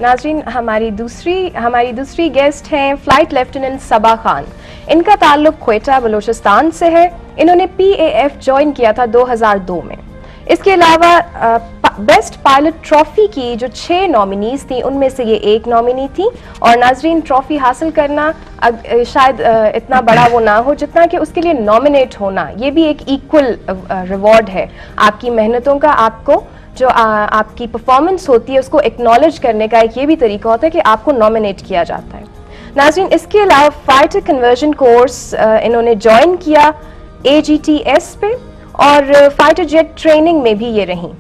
नाज़रीन, हमारी दूसरी गेस्ट हैं फ्लाइट लेफ्टिनेंट सबा खान। इनका ताल्लुक क्वेटा बलूचिस्तान से है। इन्होंने PAF ज्वाइन किया था 2002 में। इसके अलावा बेस्ट पायलट ट्रॉफी की जो 6 नॉमिनीज थी उनमें से ये एक नॉमिनी थी। और नाजरीन, ट्रॉफी हासिल करना शायद इतना बड़ा वो ना हो जितना कि उसके लिए नॉमिनेट होना, ये भी एक इक्वल रिवॉर्ड है आपकी मेहनतों का। आपको जो आपकी परफॉर्मेंस होती है उसको एक्नॉलेज करने का एक ये भी तरीका होता है कि आपको नॉमिनेट किया जाता है। नाजरीन, इसके अलावा फाइटर कन्वर्जन कोर्स इन्होंने ज्वाइन किया AGTS पे और फाइटर जेट ट्रेनिंग में भी ये रहीं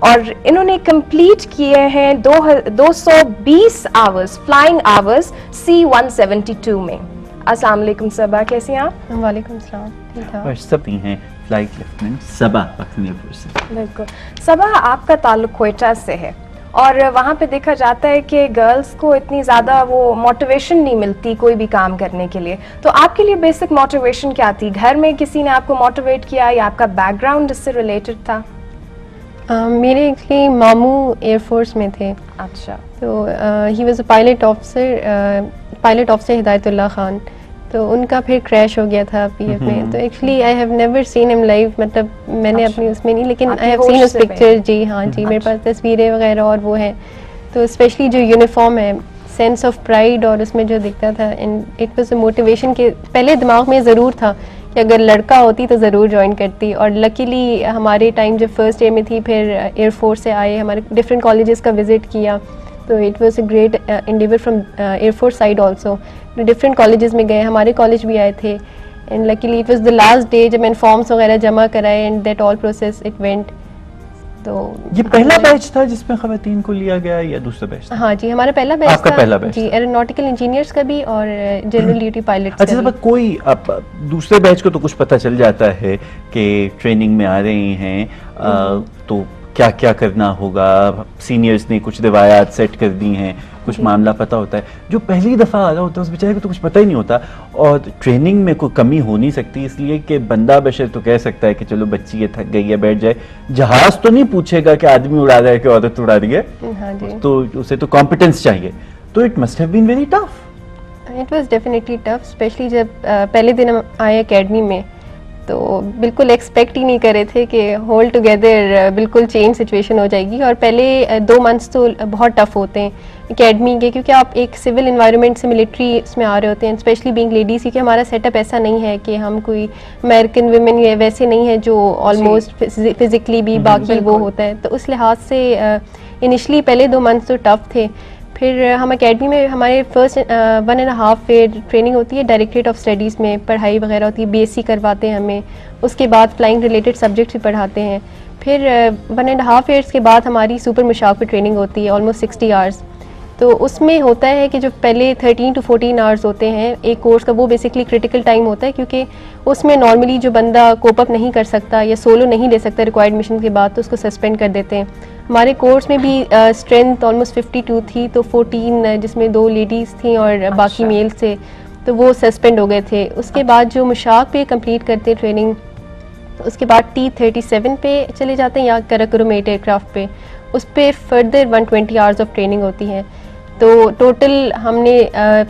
और इन्होंने कंप्लीट किए हैं 220 आवर्स फ्लाइंग आवर्स C-172 में। अस्सलाम वालेकुम सबा, कैसी हैं आप? वालेकुम सलाम, ठीक ठाक। और सब हैं फ्लाइट लेफ्टिनेंट सबा पाकिस्तान एयरफोर्स से। बिल्कुल। सबा, आपका ताल्लुक क्वेटा से है और वहाँ पे देखा जाता है कि गर्ल्स को इतनी ज़्यादा वो मोटिवेशन नहीं मिलती कोई भी काम करने के लिए, तो आपके लिए बेसिक मोटिवेशन क्या थी? घर में किसी ने आपको मोटिवेट किया या आपका बैकग्राउंड इससे रिलेटेड था? मेरे एक्चुअली मामू एयरफोर्स में थे। अच्छा। तो he was a pilot officer Hidayatullah Khan. तो उनका फिर क्रैश हो गया था PF में। तो actually I have never seen him live, मतलब मैंने अपनी उसमें नहीं, लेकिन I have seen his picture. जी हाँ जी, मेरे पास तस्वीरें वगैरह और वो है। तो स्पेशली जो यूनिफॉर्म है, सेंस ऑफ प्राइड और उसमें जो दिखता था, and it was a motivation के पहले दिमाग में ज़रूर था कि अगर लड़का होती तो ज़रूर ज्वाइन करती। और लकीली हमारे टाइम जब फर्स्ट ईयर में थी, फिर एयरफोर्स से आए, हमारे डिफरेंट कॉलेजेस का विज़िट किया। तो it was a great Endeavour from air force side also. Different colleges में गए, हमारे कॉलेज भी आए थे, and luckily it was the last day जब मैंने फॉर्म्स वगैरह जमा कराए and that all process it went. तो ये पहला बैच था जिसमें खवातीन को लिया गया या दूसरा बैच था? हाँ जी, हमारा पहला बैच आपका था। पहला बैच जी, एरोनॉटिकल इंजीनियर्स का भी और जनरल ड्यूटी पायलट्स अच्छा, का भी। कोई अब दूसरे बैच को तो कुछ पता चल जाता है कि ट्रेनिंग में आ रहे हैं तो क्या क्या करना होगा, सीनियर्स ने कुछ रिवायात सेट कर दी हैं, कुछ मामला पता होता है। जो पहली दफ़ा आ रहा होता है उस बेचारे को तो कुछ पता ही नहीं होता, और ट्रेनिंग में कोई कमी हो नहीं सकती, इसलिए कि बंदा बशर तो कह सकता है कि चलो बच्ची ये थक गई है बैठ जाए। जहाज तो नहीं पूछेगा कि आदमी उड़ा रहा है कि औरत उड़ा रही है। हाँ जी। तो उसे तो कॉम्पिटेंस चाहिए। तो it must have been very tough. It was definitely tough, specially जब पहले दिन हम आए एकेडमी में, तो बिल्कुल एक्सपेक्ट ही नहीं करे थे कि होल टुगेदर बिल्कुल चेंज सिचुएशन हो जाएगी। और पहले 2 मंथ्स तो बहुत टफ होते हैं एकेडमी के, क्योंकि आप एक सिविल इन्वायरमेंट से मिलिट्री इसमें आ रहे होते हैं, स्पेशली बीइंग लेडीज़, क्योंकि हमारा सेटअप ऐसा नहीं है कि हम कोई अमेरिकन वुमेन या वैसे नहीं है जो ऑलमोस्ट फिजिकली भी बाकी वो होता है। तो उस लिहाज से इनिशली पहले 2 मंथ्स तो टफ थे। फिर हम एकेडमी में हमारे फर्स्ट 1.5 ईयर ट्रेनिंग होती है, डायरेक्टरेट ऑफ स्टडीज़ में पढ़ाई वगैरह होती है, BSc करवाते हैं हमें। उसके बाद फ्लाइंग रिलेटेड सब्जेक्ट्स भी पढ़ाते हैं। फिर 1.5 ईयर्स के बाद हमारी सुपर मुशाक पे ट्रेनिंग होती है, ऑलमोस्ट 60 आवर्स। तो उसमें होता है कि जो पहले 13 to 14 आवर्स होते हैं एक कोर्स का, वो बेसिकली क्रिटिकल टाइम होता है, क्योंकि उसमें नॉर्मली जो बंदा कोप अप नहीं कर सकता या सोलो नहीं ले सकता रिक्वायर्ड मिशन के बाद, तो उसको सस्पेंड कर देते हैं। हमारे कोर्स में भी स्ट्रेंथ ऑलमोस्ट 52 थी, तो 14 जिसमें 2 लेडीज़ थी और बाकी मेल थे, तो वो सस्पेंड हो गए थे। उसके बाद जो मुशाक पे कंप्लीट करते हैं ट्रेनिंग, तो उसके बाद T-37 पे चले जाते हैं या कराकोरम-8 एयरक्राफ्ट पे, उस पर फर्दर 120 आवर्स ऑफ ट्रेनिंग होती है। तो टोटल हमने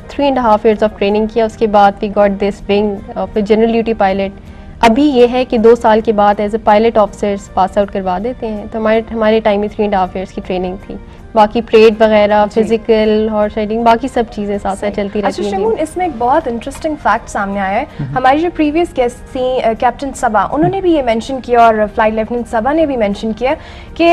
3.5 ईयर्स ऑफ ट्रेनिंग किया। उसके बाद we got this wing of general duty pilot. अभी ये है कि 2 साल के बाद as a pilot officers pass out करवा देते हैं। तो हमारे टाइम में 3.5 ईयर्स की ट्रेनिंग थी। बाकी परेड वगैरह, फिजिकल, हॉर्स राइडिंग, बाकी सब चीज़ें साथ साथ चलती रहती हैं। अच्छा शमून, इसमें एक बहुत इंटरेस्टिंग फैक्ट सामने आया है। हमारी जो प्रीवियस गेस्ट थी कैप्टन सबा, उन्होंने भी ये मेंशन किया और फ्लाइट लेफ्टिनेंट सबा ने भी मेंशन किया कि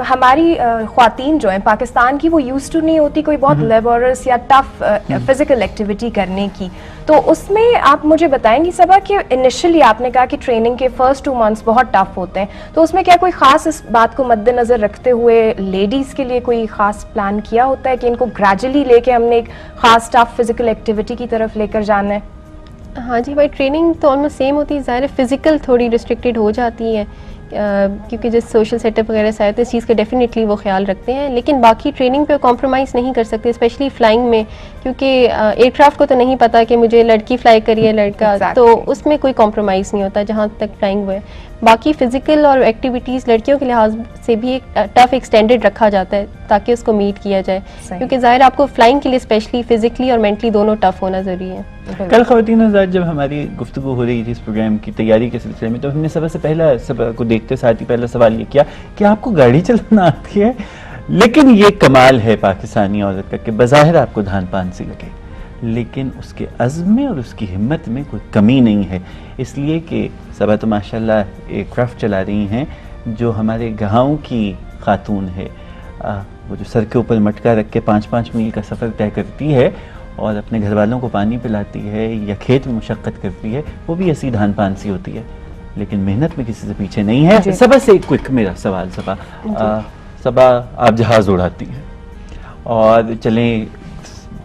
हमारी ख्वातीन जो हैं पाकिस्तान की, वो यूज्ड टू नहीं होती कोई बहुत लेबोरस या टफ फिजिकल एक्टिविटी करने की। तो उसमें आप मुझे बताएंगी सबा कि इनिशियली आपने कहा कि ट्रेनिंग के फर्स्ट 2 मंथ्स बहुत टफ होते हैं, तो उसमें क्या कोई ख़ास इस बात को मद्देनज़र रखते हुए लेडीज़ के लिए कोई ख़ास प्लान किया होता है कि इनको ग्रेजुअली लेके हमने एक ख़ास टफ फिजिकल एक्टिविटी की तरफ लेकर जाना है? हाँ जी भाई, ट्रेनिंग तो ऑलमोस्ट सेम होती है। ज़ाहिर फिजिकल थोड़ी रिस्ट्रिक्टेड हो जाती है, क्योंकि जिस सोशल सेटअप वगैरह से आए तो इस चीज़ का डेफिनेटली वो ख्याल रखते हैं, लेकिन बाकी ट्रेनिंग पे कॉम्प्रोमाइज़ नहीं कर सकते, स्पेशली फ्लाइंग में, क्योंकि एयरक्राफ्ट को तो नहीं पता कि मुझे लड़की फ्लाई करी है लड़का, तो उसमें कोई कॉम्प्रोमाइज़ नहीं होता जहाँ तक फ्लाइंग हुआ है। बाकी फिजिकल और एक्टिविटीज़ लड़कियों के लिहाज से भी एक टफ एक स्टैंडर्ड रखा जाता है ताकि उसको मीट किया जाए, क्योंकि ज़ाहिर आपको फ्लाइंग के लिए स्पेशली फिजिकली और मेंटली दोनों टफ होना ज़रूरी है। कल ख़वातीन हज़रात जब हमारी गुफ्तगू हो रही थी इस प्रोग्राम की तैयारी के सिलसिले में, तो हमने सबसे पहला सब को देखते साथ ही पहला सवाल ये किया कि आपको गाड़ी चलाना आती है? लेकिन ये कमाल है पाकिस्तानी औरत का कि बज़ाहिर आपको धान पान सी लगे, लेकिन उसके अज़्म में और उसकी हिम्मत में कोई कमी नहीं है। इसलिए कि सबा तो माशाल्लाह एक क्राफ्ट चला रही हैं जो हमारे गाँव की खातून है, वो जो सर के ऊपर मटका रख के 5-5 मील का सफ़र तय करती है और अपने घर वालों को पानी पिलाती है या खेत में मुशक्क़त करती है, वो भी ऐसी धान पान सी होती है, लेकिन मेहनत में किसी से पीछे नहीं है। सबा से एक क्विक मेरा सवाल, सबा आप जहाज़ उड़ाती हैं और चलें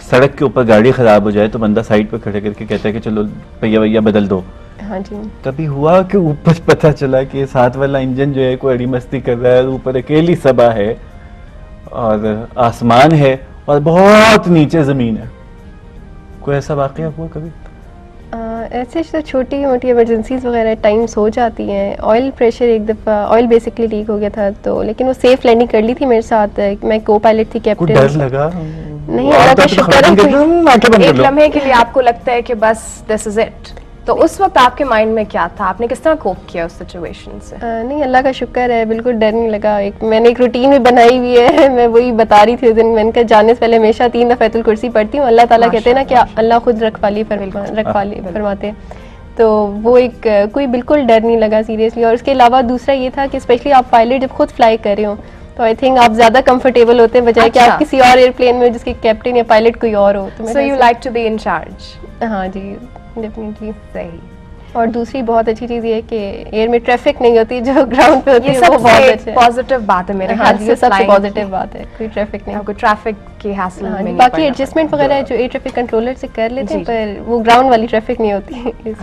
सड़क के ऊपर गाड़ी ख़राब हो जाए तो बंदा साइड पर खड़े करके कहता है कि चलो भैया भैया बदल दो। हाँ जी। कभी हुआ कि ऊपर पता चला कि साथ वाला इंजन जो है कोई अड़ी मस्ती कर रहा है, ऊपर अकेली सबा है और आसमान है और बहुत नीचे ज़मीन है, कोई ऐसा वाक़या हुआ कभी? ऐसे तो छोटी मोटी इमरजेंसीज वगैरह टाइम्स हो जाती हैं। ऑयल प्रेशर एक दफ़ा ऑयल बेसिकली लीक हो गया था, तो लेकिन वो सेफ लैंडिंग कर ली थी मेरे साथ। मैं को पायलट थी, कैप्टन। डर लगा? नहीं, अल्लाह का शुक्र है। एक लम्हे के लिए आपको लगता है कि बस दिस इज इट, तो उस वक्त आपके माइंड में क्या था? आपने किस तरह कोप किया उस सिचुएशन से? नहीं, अल्लाह का शुक्र है, बिल्कुल डर नहीं लगा। मैंने एक रूटीन भी बनाई हुई है, मैं वही बता रही थी उस दिन। मैंने कहा जाने से पहले हमेशा 3 दफ़ा आयतुल कुर्सी पढ़ती हूँ। अल्लाह ताला कहते हैं ना कि अल्लाह खुद रखवाली फरमाते हैं, तो वो एक कोई बिल्कुल डर नहीं लगा सीरियसली। और उसके अलावा दूसरा ये था कि स्पेशली आप पायलट जब खुद फ्लाई कर रहे हो तो आई थिंक आप ज्यादा कंफर्टेबल होते हैं बजाय कि आप किसी और एयरप्लेन में जिसके कैप्टन या पायलट कोई और हो। So you like to be in charge? हाँ जी, डेफिनेटली। सही। और दूसरी बहुत अच्छी चीज़ ये है कि एयर में ट्रैफिक नहीं होती जो ग्राउंड पे होती है, वो बहुत अच्छा है। पॉजिटिव बात है मेरे ख्याल से। ये सबसे पॉजिटिव बात है, कोई ट्रैफिक नहीं, कोई ट्रैफिक की हासिल में नहीं। बाकी एडजस्टमेंट वगैरह जो एयर ट्रैफिक कंट्रोलर से कर लेते हैं, पर वो ग्राउंड वाली ट्रैफिक नहीं होती।